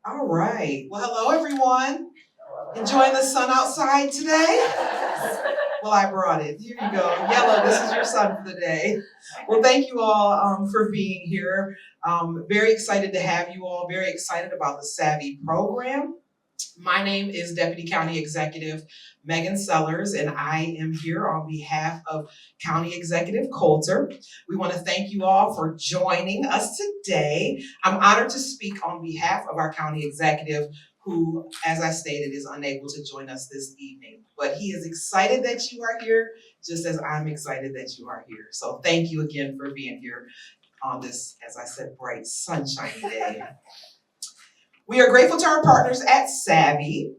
All right. Well, hello, everyone. Enjoying the sun outside today? Well, I brought it. Here you go. Yellow, this is your sun for the day. Well, thank you all for being here. Very excited to have you all. Very excited about the Savi program. My name is Deputy County Executive Megan Sellers, and I am here on behalf of County Executive Coulter. We want to thank you all for joining us today. I'm honored to speak on behalf of our County Executive, who, as I stated, is unable to join us this evening. But he is excited that you are here, just as I'm excited that you are here. So thank you again for being here on this, as I said, bright, sunshiny day. We are grateful to our partners at Savi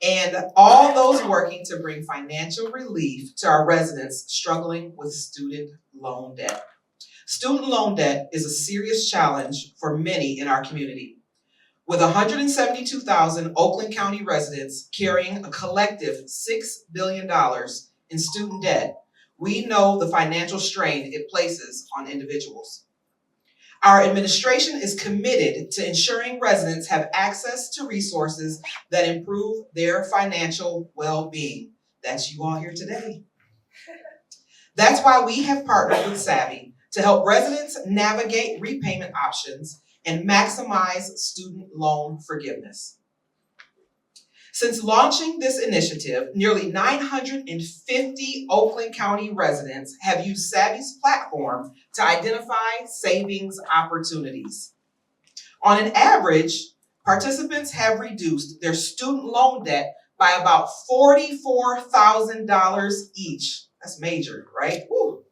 and all those working to bring financial relief to our residents struggling with student loan debt. Student loan debt is a serious challenge for many in our community. With 172,000 Oakland County residents carrying a collective $6 billion in student debt, we know the financial strain it places on individuals. Our administration is committed to ensuring residents have access to resources that improve their financial well-being. That's you all here today. That's why we have partnered with Savi to help residents navigate repayment options and maximize student loan forgiveness. Since launching this initiative, nearly 950 Oakland County residents have used Savi's platform to identify savings opportunities. On an average, participants have reduced their student loan debt by about $44,000 each. That's major, right? Woo.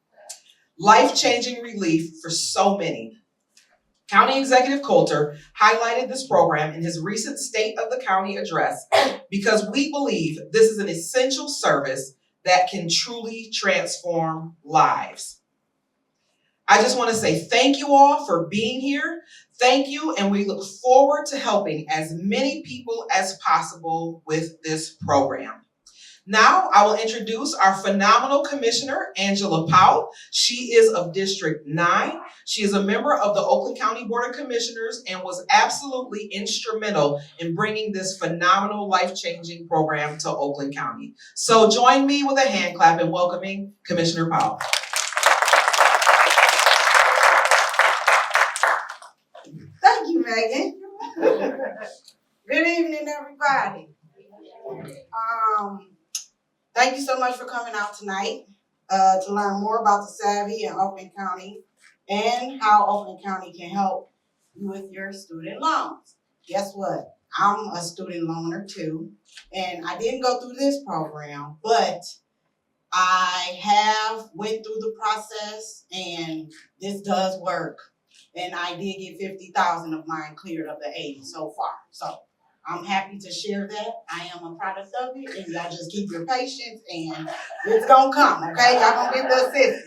Life-changing relief for so many. County Executive Coulter highlighted this program in his recent State of the County address because we believe this is an essential service that can truly transform lives. I just want to say thank you all for being here. Thank you, and we look forward to helping as many people as possible with this program. Now, I will introduce our phenomenal commissioner, Angela Powell. She is of District 9. She is a member of the Oakland County Board of Commissioners and was absolutely instrumental in bringing this phenomenal life-changing program to Oakland County. So join me with a hand clap in welcoming Commissioner Powell. Thank you, Megan. Good evening, everybody. Thank you so much for coming out tonight to learn more about the Savi in Oakland County and how Oakland County can help you with your student loans. Guess what? I'm a student loaner too, and I didn't go through this program, but I have went through the process, and this does work. And I did get 50,000 of mine cleared of the 80 so far. So I'm happy to share that. I am a product of it, and y'all just keep your patience, and it's gonna come, okay? Y'all gonna get the assistance.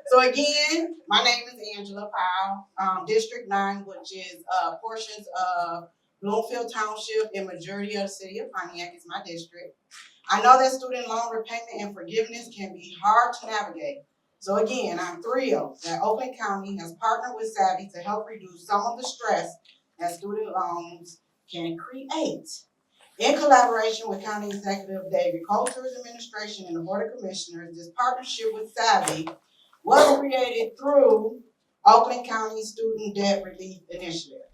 So again, my name is Angela Powell, District 9, which is portions of Bloomfield Township and majority of the city of Pontiac is my district. I know that student loan repayment and forgiveness can be hard to navigate. So again, I'm thrilled that Oakland County has partnered with Savi to help reduce some of the stress that student loans can create. In collaboration with County Executive David Coulter's administration and the Board of Commissioners, this partnership with Savi was created through Oakland County Student Debt Relief Initiative.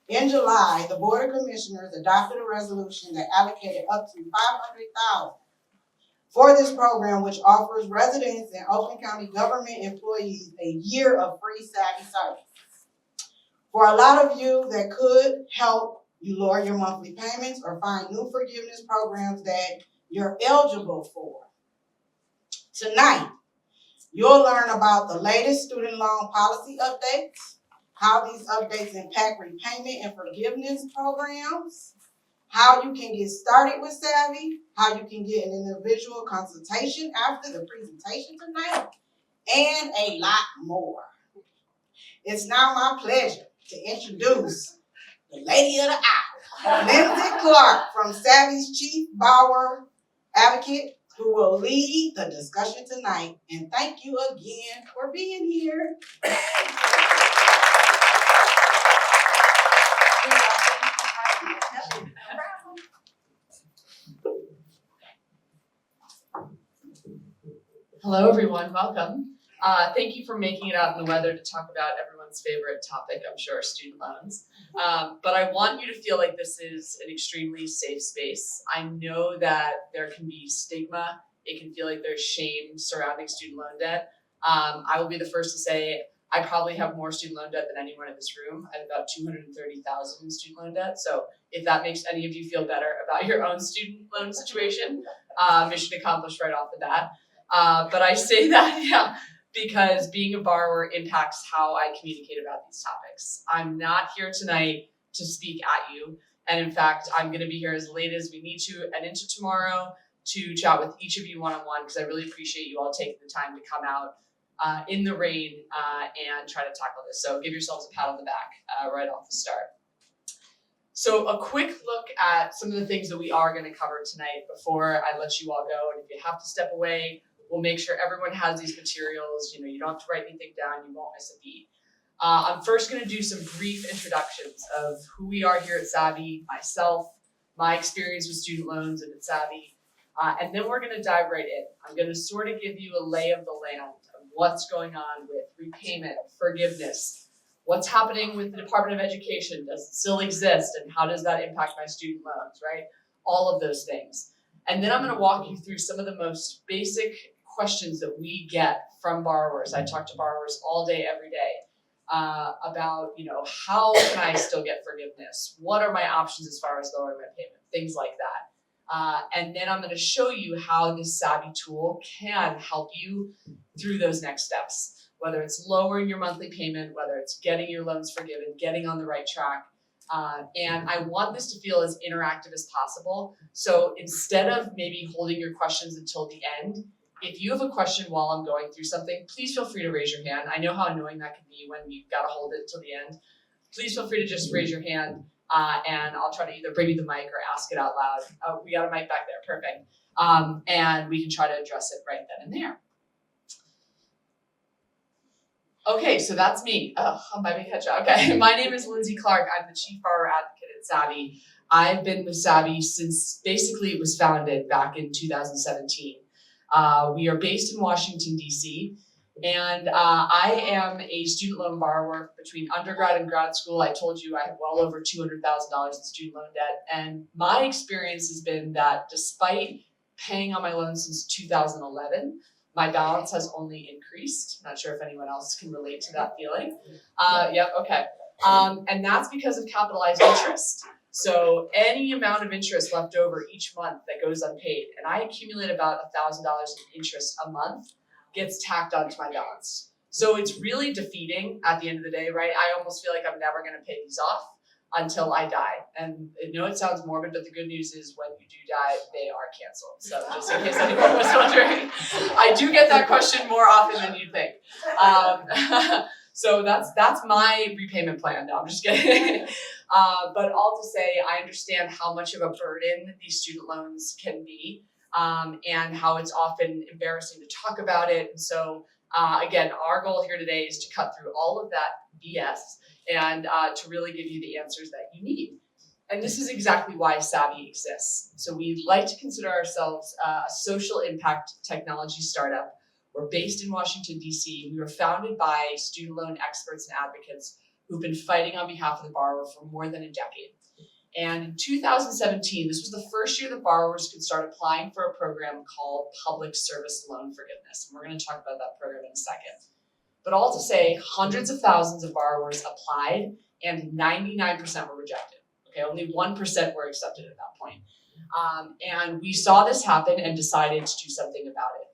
In July, the Board of Commissioners adopted a resolution that allocated up to $500,000 for this program, which offers residents and Oakland County government employees a year of free Savi service. For a lot of you, that could help you lower your monthly payments or find new forgiveness programs that you're eligible for. Tonight, you'll learn about the latest student loan policy updates, how these updates impact repayment and forgiveness programs, how you can get started with Savi, how you can get an individual consultation after the presentation tonight, and a lot more. It's now my pleasure to introduce the lady of the hour, Lindsay Clark from Savi's Chief Borrower Advocate, who will lead the discussion tonight. And thank you again for being here. Hello, everyone. Welcome. Thank you for making it out in the weather to talk about everyone's favorite topic, I'm sure, student loans. But I want you to feel like this is an extremely safe space. I know that there can be stigma. It can feel like there's shame surrounding student loan debt. I will be the first to say I probably have more student loan debt than anyone in this room. I have about $230,000 in student loan debt. So if that makes any of you feel better about your own student loan situation, mission accomplished right off the bat. But I say that, because being a borrower impacts how I communicate about these topics. I'm not here tonight to speak at you. And in fact, I'm going to be here as late as we need to and into tomorrow to chat with each of you one-on-one, because I really appreciate you all taking the time to come out in the rain and try to tackle this. So give yourselves a pat on the back right off the start. So a quick look at some of the things that we are going to cover tonight before I let you all go. And if you have to step away, we'll make sure everyone has these materials. You don't have to write anything down. You won't miss a beat. I'm first going to do some brief introductions of who we are here at Savi, myself, my experience with student loans and at Savi, and then we're going to dive right in. I'm going to sort of give you a lay of the land of what's going on with repayment, forgiveness, what's happening with the Department of Education, does it still exist, and how does that impact my student loans, right? All of those things. And then I'm going to walk you through some of the most basic questions that we get from borrowers. I talk to borrowers all day, every day, about, how can I still get forgiveness? What are my options as far as lowering my payment? Things like that. And then I'm going to show you how this Savi tool can help you through those next steps, whether it's lowering your monthly payment, whether it's getting your loans forgiven, getting on the right track. And I want this to feel as interactive as possible. So instead of maybe holding your questions until the end, if you have a question while I'm going through something, please feel free to raise your hand. I know how annoying that can be when you've got to hold it until the end. Please feel free to just raise your hand, and I'll try to either bring you the mic or ask it out loud. Oh, we got a mic back there, perfect. And we can try to address it right then and there. Okay, so that's me. Oh, I'm by me catch up. Okay, my name is Lindsay Clark. I'm the Chief Borrower Advocate at Savi. I've been with Savi since basically it was founded back in 2017. We are based in Washington, D.C., and I am a student loan borrower between undergrad and grad school. I told you I have well over $200,000 in student loan debt, and my experience has been that despite paying on my loan since 2011, my balance has only increased. Not sure if anyone else can relate to that feeling. Yep, okay. And that's because of capitalized interest. So any amount of interest left over each month that goes unpaid, and I accumulate about $1,000 in interest a month, gets tacked onto my balance. So it's really defeating at the end of the day, right? I almost feel like I'm never going to pay these off until I die. And I know it sounds morbid, but the good news is when you do die, they are canceled. So just in case anyone was wondering, I do get that question more often than you'd think. So that's my repayment plan. No, I'm just kidding. But all to say, I understand how much of a burden these student loans can be, and how it's often embarrassing to talk about it. And so, again, our goal here today is to cut through all of that BS and to really give you the answers that you need. And this is exactly why Savi exists. So we like to consider ourselves a social impact technology startup. We're based in Washington, D.C. We were founded by student loan experts and advocates who've been fighting on behalf of the borrower for more than a decade. And in 2017, this was the first year that borrowers could start applying for a program called Public Service Loan Forgiveness. And we're going to talk about that program in a second. But all to say, hundreds of thousands of borrowers applied and 99% were rejected. Okay, only 1% were accepted at that point. And we saw this happen and decided to do something about it.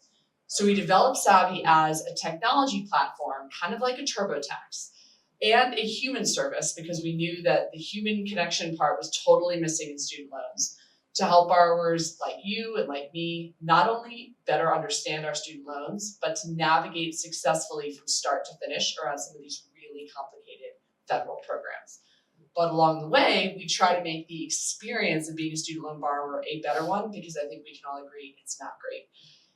So we developed Savi as a technology platform, kind of like a TurboTax, and a human service, because we knew that the human connection part was totally missing in student loans, to help borrowers like you and like me not only better understand our student loans, but to navigate successfully from start to finish around some of these really complicated federal programs. But along the way, we try to make the experience of being a student loan borrower a better one, because I think we can all agree it's not great.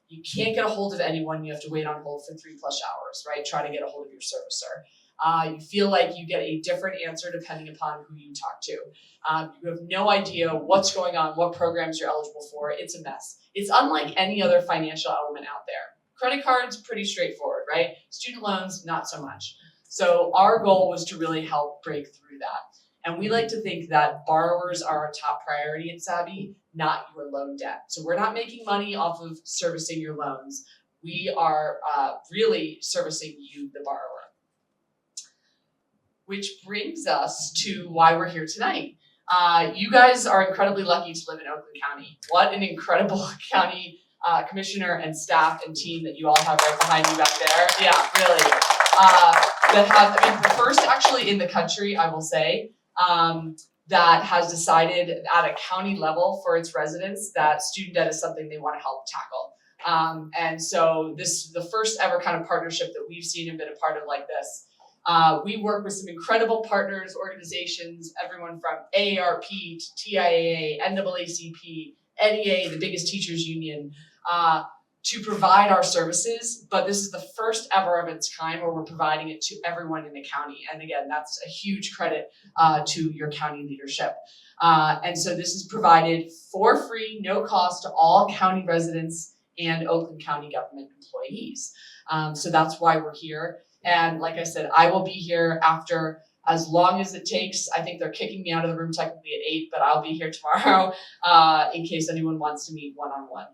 You can't get a hold of anyone. You have to wait on hold for 3+ hours, right? Try to get a hold of your servicer. You feel like you get a different answer depending upon who you talk to. You have no idea what's going on, what programs you're eligible for. It's a mess. It's unlike any other financial element out there. Credit cards, pretty straightforward, right? Student loans, not so much. So our goal was to really help break through that. And we like to think that borrowers are our top priority at Savi, not your loan debt. So we're not making money off of servicing your loans. We are really servicing you, the borrower. Which brings us to why we're here tonight. You guys are incredibly lucky to live in Oakland County. What an incredible county commissioner and staff and team that you all have right behind you back there. Yeah, really. The first actually in the country, I will say, that has decided at a county level for its residents that student debt is something they want to help tackle. And so this is the first ever kind of partnership that we've seen and been a part of like this. We work with some incredible partners, organizations, everyone from AARP to TIAA, NAACP, NEA, the biggest teachers union, to provide our services. But this is the first ever of its kind where we're providing it to everyone in the county. And again, that's a huge credit to your county leadership. And so this is provided for free, no cost to all county residents and Oakland County government employees. So that's why we're here. And like I said, I will be here after as long as it takes. I think they're kicking me out of the room technically at 8, but I'll be here tomorrow in case anyone wants to meet one-on-one.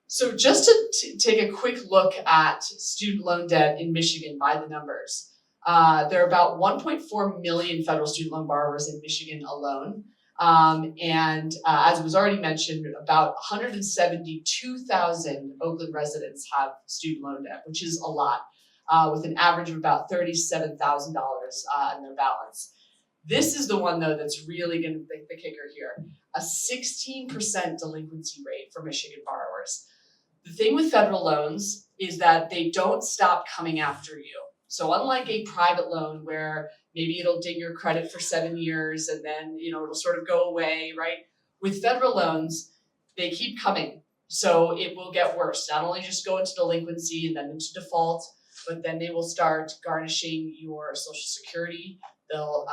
So just to take a quick look at student loan debt in Michigan by the numbers. There are about 1.4 million federal student loan borrowers in Michigan alone. As was already mentioned, about 172,000 Oakland residents have student loan debt, which is a lot, with an average of about $37,000 in their balance. This is the one, though, that's really going to be the kicker here. A 16% delinquency rate for Michigan borrowers. The thing with federal loans is that they don't stop coming after you. So unlike a private loan where maybe it'll ding your credit for 7 years and then, it'll sort of go away, right? With federal loans, they keep coming. So it will get worse. Not only just go into delinquency and then into default, but then they will start garnishing your Social Security. They'll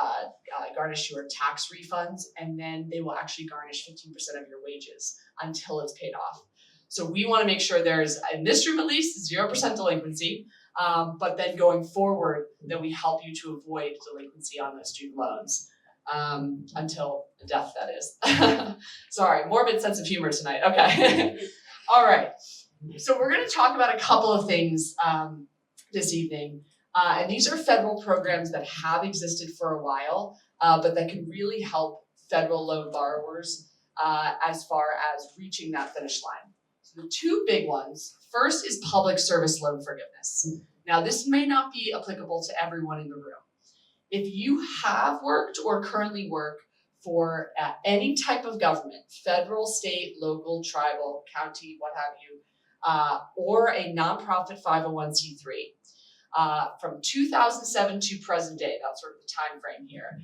garnish your tax refunds, and then they will actually garnish 15% of your wages until it's paid off. So we want to make sure there's, in this room at least, 0% delinquency. But then going forward, that we help you to avoid delinquency on those student loans until death, that is. Sorry, morbid sense of humor tonight. Okay. All right. So we're going to talk about a couple of things this evening. And these are federal programs that have existed for a while, but that can really help federal loan borrowers as far as reaching that finish line. So the two big ones, first is public service loan forgiveness. Now, this may not be applicable to everyone in the room. If you have worked or currently work for any type of government, federal, state, local, tribal, county, what have you, or a nonprofit 501c3, from 2007 to present day, that's sort of the time frame here,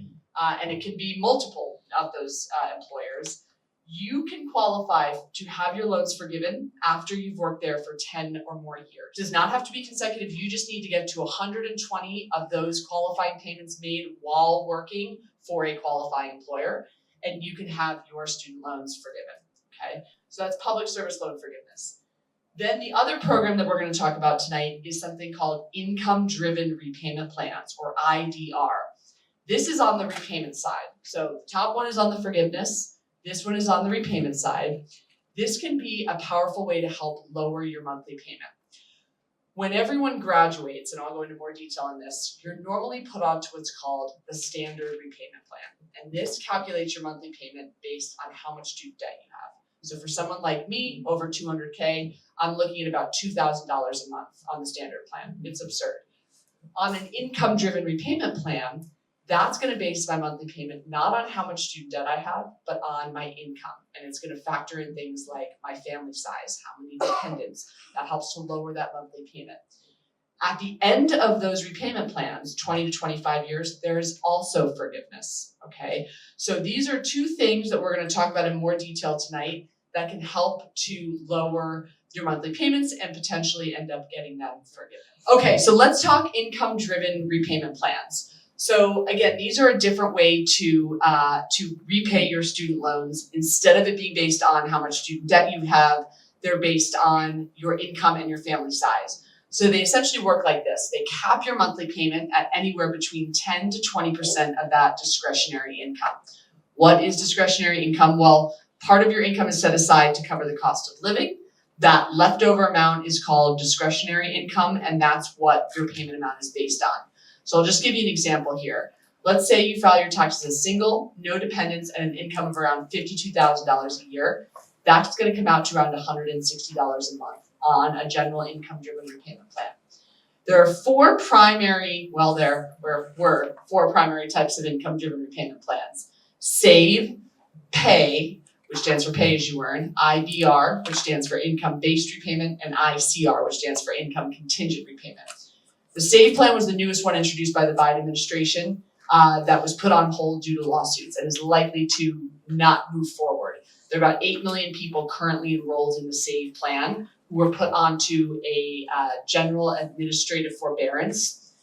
and it can be multiple of those employers, you can qualify to have your loans forgiven after you've worked there for 10 or more years. It does not have to be consecutive. You just need to get to 120 of those qualifying payments made while working for a qualifying employer, and you can have your student loans forgiven, okay? So that's public service loan forgiveness. Then the other program that we're going to talk about tonight is something called income-driven repayment plans, or IDR. This is on the repayment side. So the top one is on the forgiveness. This one is on the repayment side. This can be a powerful way to help lower your monthly payment. When everyone graduates, and I'll go into more detail on this, you're normally put onto what's called the standard repayment plan. And this calculates your monthly payment based on how much student debt you have. So for someone like me, over 200K, I'm looking at about $2,000 a month on the standard plan. It's absurd. On an income-driven repayment plan, that's going to base my monthly payment not on how much student debt I have, but on my income. And it's going to factor in things like my family size, how many dependents. That helps to lower that monthly payment. At the end of those repayment plans, 20 to 25 years, there's also forgiveness, okay? So these are two things that we're going to talk about in more detail tonight that can help to lower your monthly payments and potentially end up getting them forgiven. Okay, so let's talk income-driven repayment plans. So again, these are a different way to repay your student loans. Instead of it being based on how much student debt you have, they're based on your income and your family size. So they essentially work like this. They cap your monthly payment at anywhere between 10 to 20% of that discretionary income. What is discretionary income? Well, part of your income is set aside to cover the cost of living. That leftover amount is called discretionary income, and that's what your payment amount is based on. So I'll just give you an example here. Let's say you file your taxes as single, no dependents, and an income of around $52,000 a year. That's going to come out to around $160 a month on a general income-driven repayment plan. There are four primary types of income-driven repayment plans. Save, Pay, which stands for Pay As You Earn, IBR, which stands for Income-Based Repayment, and ICR, which stands for Income Contingent Repayment. The Save plan was the newest one introduced by the Biden administration that was put on hold due to lawsuits and is likely to not move forward. There are about 8 million people currently enrolled in the Save plan who were put onto a general administrative forbearance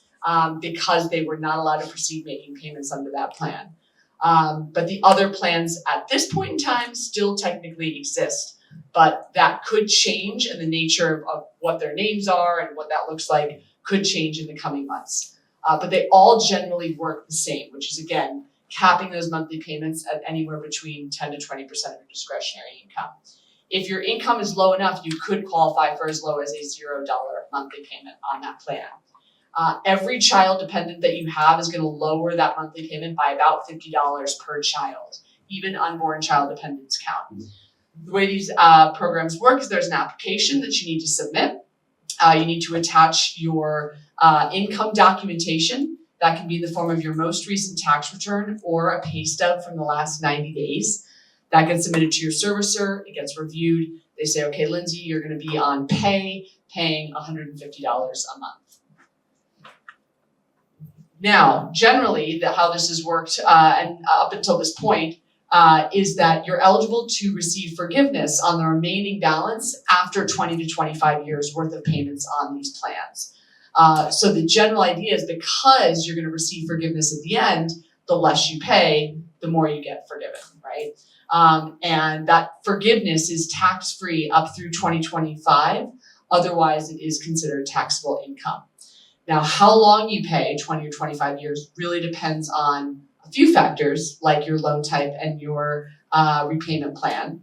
because they were not allowed to proceed making payments under that plan. But the other plans at this point in time still technically exist, but that could change, and the nature of what their names are and what that looks like could change in the coming months. But they all generally work the same, which is, again, capping those monthly payments at anywhere between 10 to 20% of your discretionary income. If your income is low enough, you could qualify for as low as a $0 monthly payment on that plan. Every child dependent that you have is going to lower that monthly payment by about $50 per child. Even unborn child dependents count. The way these programs work is there's an application that you need to submit. You need to attach your income documentation. That can be in the form of your most recent tax return or a pay stub from the last 90 days. That gets submitted to your servicer. It gets reviewed. They say, okay, Lindsay, you're going to be on paying $150 a month. Now, generally, how this has worked and up until this point is that you're eligible to receive forgiveness on the remaining balance after 20 to 25 years worth of payments on these plans. So the general idea is because you're going to receive forgiveness at the end, the less you pay, the more you get forgiven, right? And that forgiveness is tax-free up through 2025. Otherwise, it is considered taxable income. Now, how long you pay, 20 or 25 years, really depends on a few factors like your loan type and your repayment plan.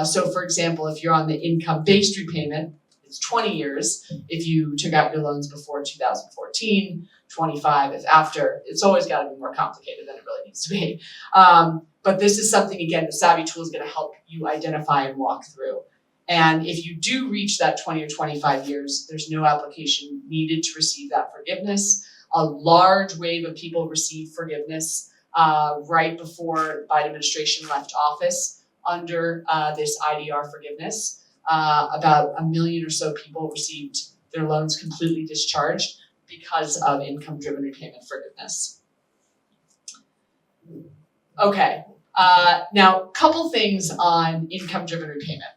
So for example, if you're on the income-based repayment, it's 20 years. If you took out your loans before 2014, 25 if after. It's always got to be more complicated than it really needs to be. But this is something, again, the Savi tool is going to help you identify and walk through. And if you do reach that 20 or 25 years, there's no application needed to receive that forgiveness. A large wave of people received forgiveness right before the Biden administration left office under this IDR forgiveness. About 1 million or so people received their loans completely discharged because of income-driven repayment forgiveness. Okay, now a couple things on income-driven repayment.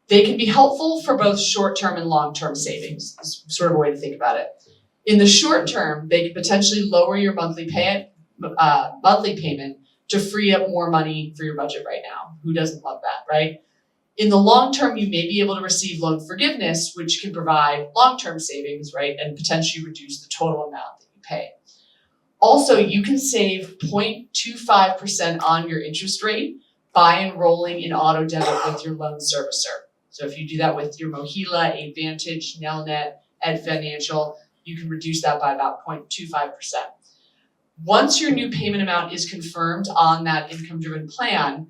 They can be helpful for both short-term and long-term savings. Is sort of a way to think about it. In the short term, they can potentially lower your monthly payment to free up more money for your budget right now. Who doesn't love that, right? In the long term, you may be able to receive loan forgiveness, which can provide long-term savings, right, and potentially reduce the total amount that you pay. Also, you can save 0.25% on your interest rate by enrolling in auto debit with your loan servicer. So if you do that with your Mohila, Advantage, Nelnet, Ed Financial, you can reduce that by about 0.25%. Once your new payment amount is confirmed on that income-driven plan,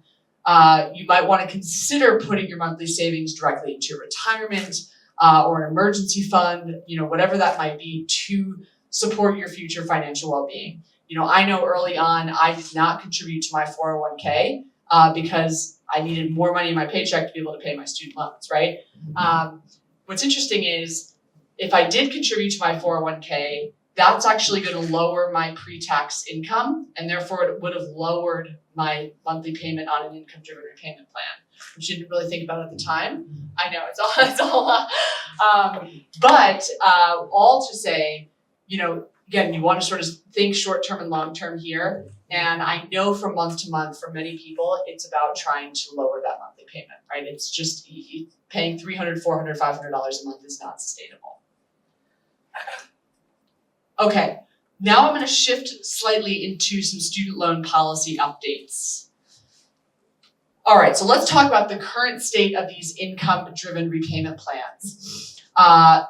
you might want to consider putting your monthly savings directly into retirement or an emergency fund, whatever that might be, to support your future financial well-being. I know early on I did not contribute to my 401k because I needed more money in my paycheck to be able to pay my student loans, right? What's interesting is if I did contribute to my 401k, that's actually going to lower my pre-tax income, and therefore it would have lowered my monthly payment on an income-driven repayment plan, which I didn't really think about at the time. I know it's all but all to say, again, you want to sort of think short-term and long-term here. And I know from month to month, for many people, it's about trying to lower that monthly payment, right? It's just paying $300, $400, $500 a month is not sustainable. Okay, now I'm going to shift slightly into some student loan policy updates. All right, so let's talk about the current state of these income-driven repayment plans.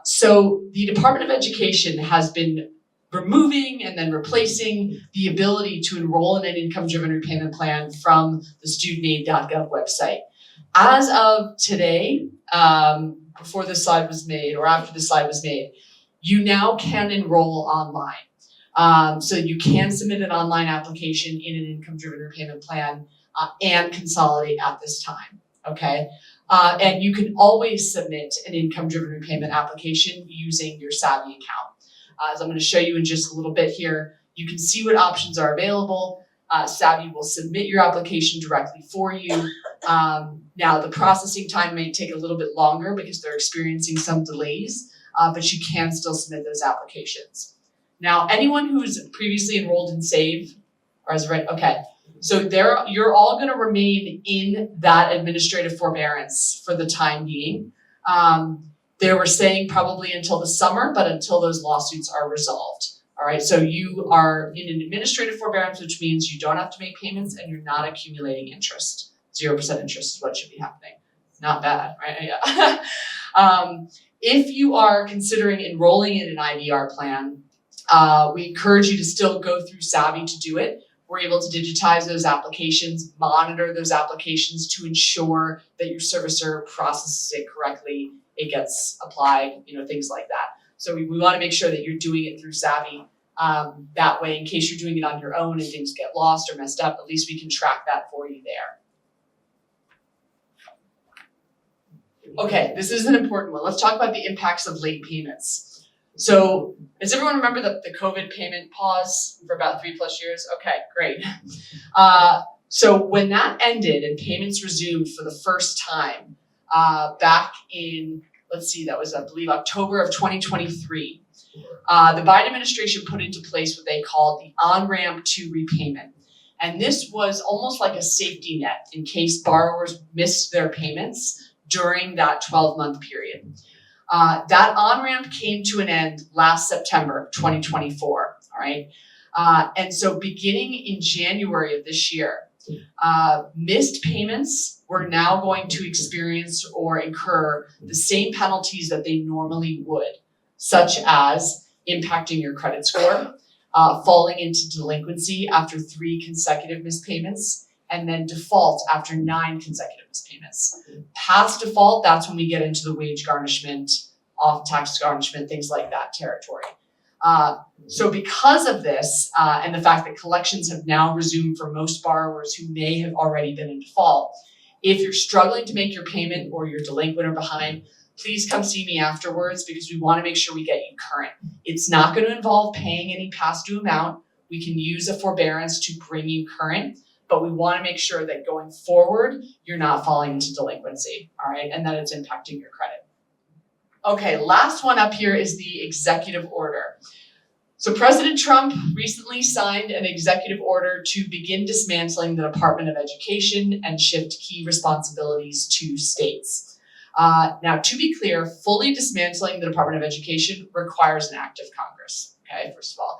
So the Department of Education has been removing and then replacing the ability to enroll in an income-driven repayment plan from the studentaid.gov website. As of today, before this slide was made or after the slide was made, you now can enroll online. So you can submit an online application in an income-driven repayment plan and consolidate at this time, okay? And you can always submit an income-driven repayment application using your Savi account. As I'm going to show you in just a little bit here, you can see what options are available. Savi will submit your application directly for you. Now, the processing time may take a little bit longer because they're experiencing some delays, but you can still submit those applications. Now, anyone who's previously enrolled in SAVE, or is right, okay, so you're all going to remain in that administrative forbearance for the time being. They were saying probably until the summer, but until those lawsuits are resolved. All right, so you are in an administrative forbearance, which means you don't have to make payments and you're not accumulating interest. 0% interest is what should be happening. Not bad, right? Yeah. If you are considering enrolling in an IDR plan, we encourage you to still go through Savi to do it. We're able to digitize those applications, monitor those applications to ensure that your servicer processes it correctly, it gets applied, things like that. So we want to make sure that you're doing it through Savi. That way, in case you're doing it on your own and things get lost or messed up, at least we can track that for you there. Okay, this is an important one. Let's talk about the impacts of late payments. So does everyone remember the COVID payment pause for about 3+ years? Okay, great. So when that ended and payments resumed for the first time back in, that was, I believe, October of 2023, the Biden administration put into place what they called the on-ramp to repayment. And this was almost like a safety net in case borrowers missed their payments during that 12-month period. That on-ramp came to an end last September 2024, all right? And so beginning in January of this year, missed payments were now going to experience or incur the same penalties that they normally would, such as impacting your credit score, falling into delinquency after 3 consecutive missed payments, and then default after 9 consecutive missed payments. Past default, that's when we get into the wage garnishment, off tax garnishment, things like that territory. So because of this, and the fact that collections have now resumed for most borrowers who may have already been in default, if you're struggling to make your payment or you're delinquent or behind, please come see me afterwards because we want to make sure we get you current. It's not going to involve paying any past due amount. We can use a forbearance to bring you current, but we want to make sure that going forward, you're not falling into delinquency, all right, and that it's impacting your credit. Okay, last one up here is the executive order. So President Trump recently signed an executive order to begin dismantling the Department of Education and shift key responsibilities to states. Now, to be clear, fully dismantling the Department of Education requires an act of Congress, okay, first of all.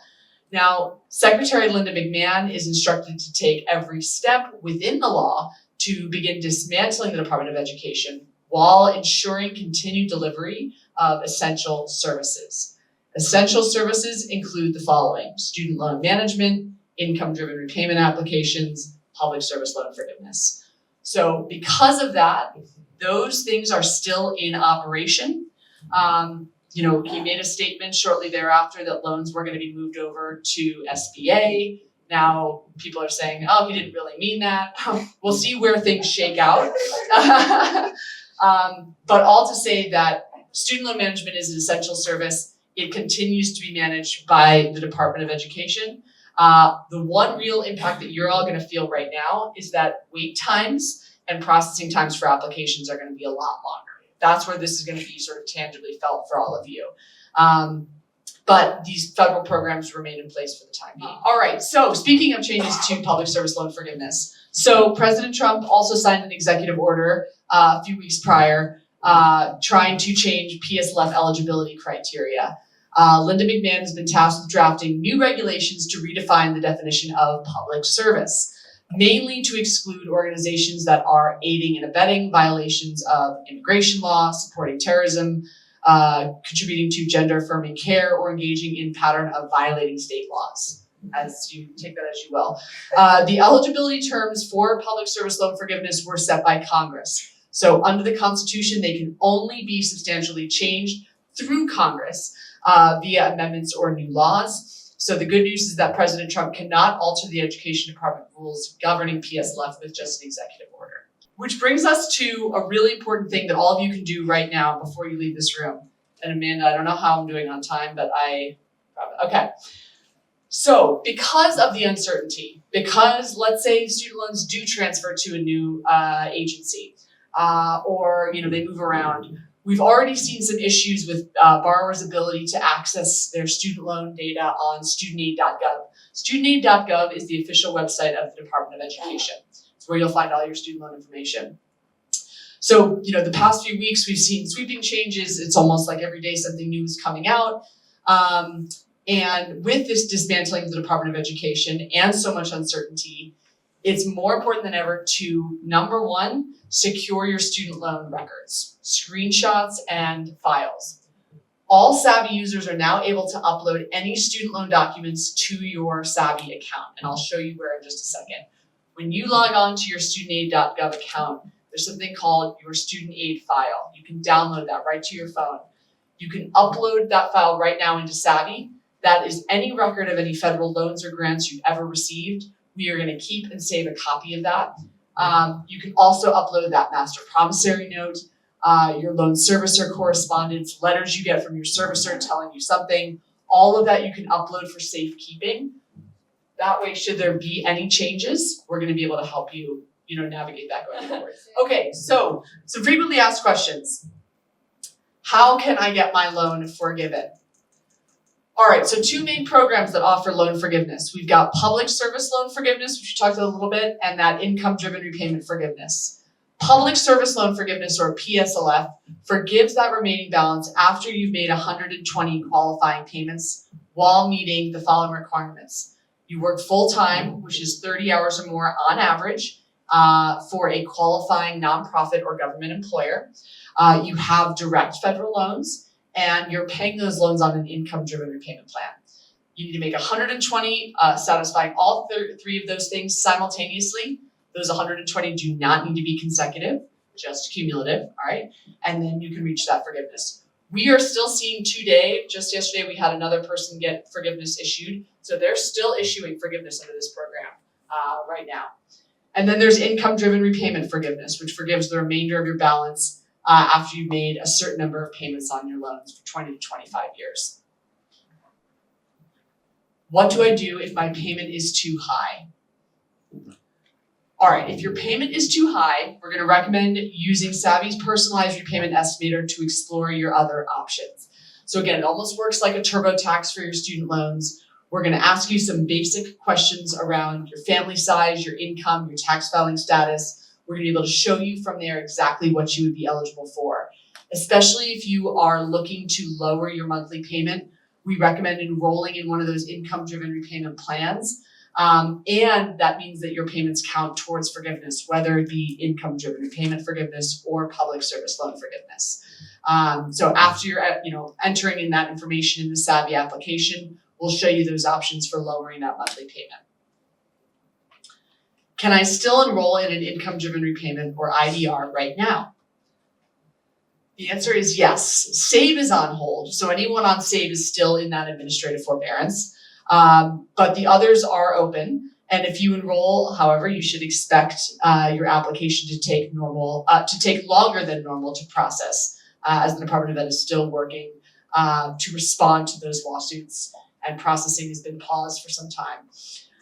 Now, Secretary Linda McMahon is instructed to take every step within the law to begin dismantling the Department of Education while ensuring continued delivery of essential services. Essential services include the following: student loan management, income-driven repayment applications, public service loan forgiveness. So because of that, those things are still in operation. He made a statement shortly thereafter that loans were going to be moved over to SBA. Now people are saying, oh, he didn't really mean that. We'll see where things shake out. But all to say that student loan management is an essential service. It continues to be managed by the Department of Education. The one real impact that you're all going to feel right now is that wait times and processing times for applications are going to be a lot longer. That's where this is going to be sort of tangibly felt for all of you. But these federal programs remain in place for the time being. All right, so speaking of changes to public service loan forgiveness, so President Trump also signed an executive order a few weeks prior trying to change PSLF eligibility criteria. Linda McMahon has been tasked with drafting new regulations to redefine the definition of public service, mainly to exclude organizations that are aiding and abetting violations of immigration law, supporting terrorism, contributing to gender-affirming care, or engaging in pattern of violating state laws. As you take that as you will. The eligibility terms for public service loan forgiveness were set by Congress. So under the Constitution, they can only be substantially changed through Congress via amendments or new laws. So the good news is that President Trump cannot alter the Education Department rules governing PSLF with just an executive order. Which brings us to a really important thing that all of you can do right now before you leave this room. And Amanda, I don't know how I'm doing on time, but okay. So because of the uncertainty, because let's say student loans do transfer to a new agency, or they move around, we've already seen some issues with borrowers' ability to access their student loan data on studentaid.gov. Studentaid.gov is the official website of the Department of Education. It's where you'll find all your student loan information. So, the past few weeks we've seen sweeping changes. It's almost like every day something new is coming out. And with this dismantling of the Department of Education and so much uncertainty, it's more important than ever to, number one, secure your student loan records, screenshots, and files. All Savi users are now able to upload any student loan documents to your Savi account, and I'll show you where in just a second. When you log on to your studentaid.gov account, there's something called your student aid file. You can download that right to your phone. You can upload that file right now into Savi. That is any record of any federal loans or grants you've ever received. We are going to keep and save a copy of that. You can also upload that master promissory note, your loan servicer correspondence, letters you get from your servicer telling you something. All of that you can upload for safekeeping. That way, should there be any changes, we're going to be able to help you, navigate that going forward. Okay, so some frequently asked questions. How can I get my loan forgiven? All right, so two main programs that offer loan forgiveness. We've got public service loan forgiveness, which we talked about a little bit, and that income-driven repayment forgiveness. Public service loan forgiveness, or PSLF, forgives that remaining balance after you've made 120 qualifying payments while meeting the following requirements. You work full-time, which is 30 hours or more on average, for a qualifying nonprofit or government employer. You have direct federal loans, and you're paying those loans on an income-driven repayment plan. You need to make 120, satisfying all three of those things simultaneously. Those 120 do not need to be consecutive, just cumulative, all right? And then you can reach that forgiveness. We are still seeing today, just yesterday, we had another person get forgiveness issued. So they're still issuing forgiveness under this program right now. And then there's income-driven repayment forgiveness, which forgives the remainder of your balance after you've made a certain number of payments on your loans for 20 to 25 years. What do I do if my payment is too high? All right, if your payment is too high, we're going to recommend using Savi's personalized repayment estimator to explore your other options. So again, it almost works like a TurboTax for your student loans. We're going to ask you some basic questions around your family size, your income, your tax filing status. We're going to be able to show you from there exactly what you would be eligible for. Especially if you are looking to lower your monthly payment, we recommend enrolling in one of those income-driven repayment plans. And that means that your payments count towards forgiveness, whether it be income-driven repayment forgiveness or public service loan forgiveness. So after you're entering in that information in the Savi application, we'll show you those options for lowering that monthly payment. Can I still enroll in an income-driven repayment or IDR right now? The answer is yes. SAVE is on hold, so anyone on SAVE is still in that administrative forbearance, but the others are open. And if you enroll, however, you should expect your application to take longer than normal to process, as the Department of Ed is still working to respond to those lawsuits, and processing has been paused for some time.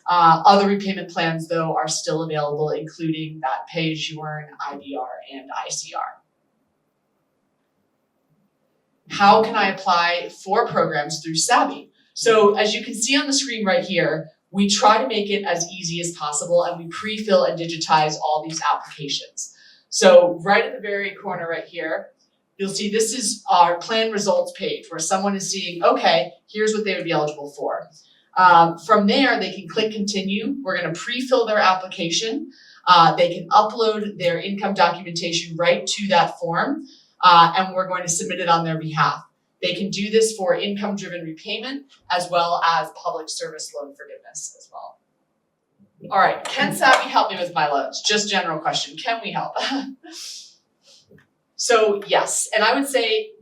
Other repayment plans, though, are still available, including that pay-as-you-earn, IDR, and ICR. how can I apply for programs through Savi? So as you can see on the screen right here, we try to make it as easy as possible, and we pre-fill and digitize all these applications. So right at the very corner right here, you'll see this is our plan results page where someone is seeing, okay, here's what they would be eligible for. From there, they can click continue. We're going to pre-fill their application. They can upload their income documentation right to that form, and we're going to submit it on their behalf. They can do this for income-driven repayment as well as public service loan forgiveness as well. All right, can Savi help me with my loans? Just general question, can we help? So yes, and I would say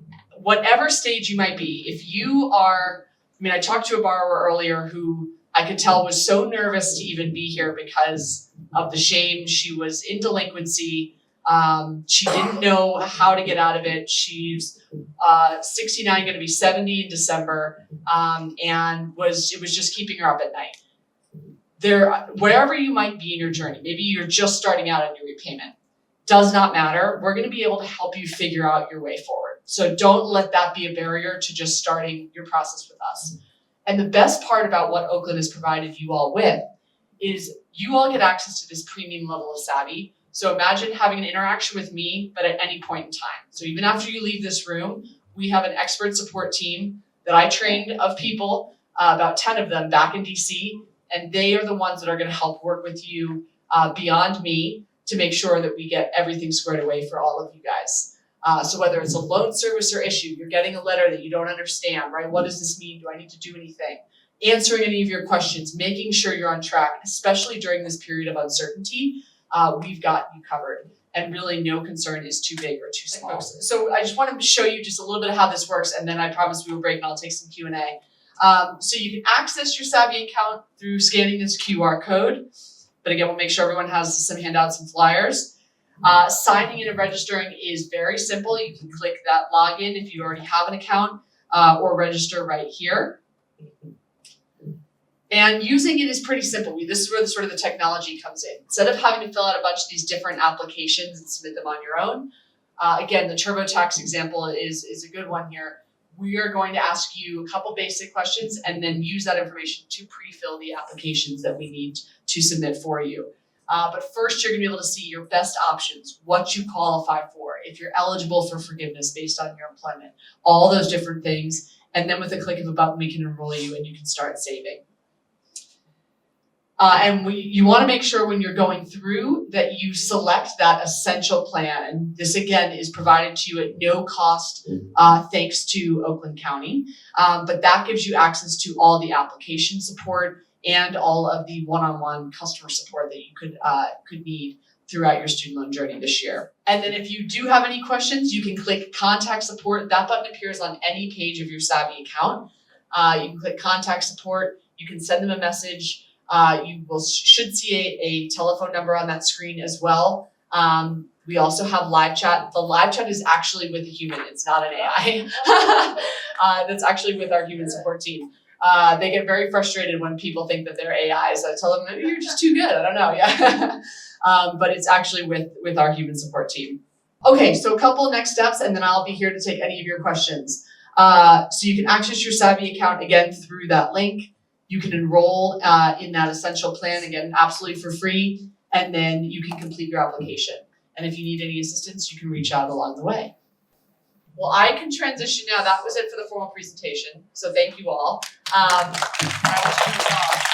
whatever stage you might be, if you are, I talked to a borrower earlier who I could tell was so nervous to even be here because of the shame. She was in delinquency. She didn't know how to get out of it. She's 69, going to be 70 in December, and it was just keeping her up at night. Wherever you might be in your journey, maybe you're just starting out on your repayment, does not matter. We're going to be able to help you figure out your way forward. So don't let that be a barrier to just starting your process with us. And the best part about what Oakland has provided you all with is you all get access to this premium level of Savi. So imagine having an interaction with me, but at any point in time. So even after you leave this room, we have an expert support team that I trained of people, about 10 of them back in DC, and they are the ones that are going to help work with you beyond me to make sure that we get everything squared away for all of you guys. So whether it's a loan servicer issue, you're getting a letter that you don't understand, right? What does this mean? Do I need to do anything? Answering any of your questions, making sure you're on track, especially during this period of uncertainty, we've got you covered. And really no concern is too big or too small. So I just want to show you just a little bit of how this works, and then I promise we will break and I'll take some Q&A. So you can access your Savi account through scanning this QR code. But again, we'll make sure everyone has some handouts and flyers. Signing in and registering is very simple. You can click that login if you already have an account, or register right here. And using it is pretty simple. This is where the technology comes in. Instead of having to fill out a bunch of these different applications and submit them on your own, again, the TurboTax example is a good one here. We are going to ask you a couple basic questions and then use that information to pre-fill the applications that we need to submit for you. But first, you're going to be able to see your best options, what you qualify for, if you're eligible for forgiveness based on your employment, all those different things. And then with a click of a button, we can enroll you and you can start saving. You want to make sure when you're going through that you select that essential plan. And this, again, is provided to you at no cost, thanks to Oakland County. But that gives you access to all the application support and all of the one-on-one customer support that you could need throughout your student loan journey this year. And then if you do have any questions, you can click Contact Support. That button appears on any page of your Savi account. You can click Contact Support. You can send them a message. You should see a telephone number on that screen as well. We also have live chat. The live chat is actually with a human. It's not an AI. That's actually with our human support team. They get very frustrated when people think that they're AI. So I tell them, maybe you're just too good. I don't know. Yeah. But it's actually with our human support team. Okay, so a couple of next steps, and then I'll be here to take any of your questions. So you can access your Savi account again through that link. You can enroll in that essential plan, again, absolutely for free, and then you can complete your application. And if you need any assistance, you can reach out along the way. Well, I can transition now. That was it for the formal presentation. So thank you all. I will turn this off.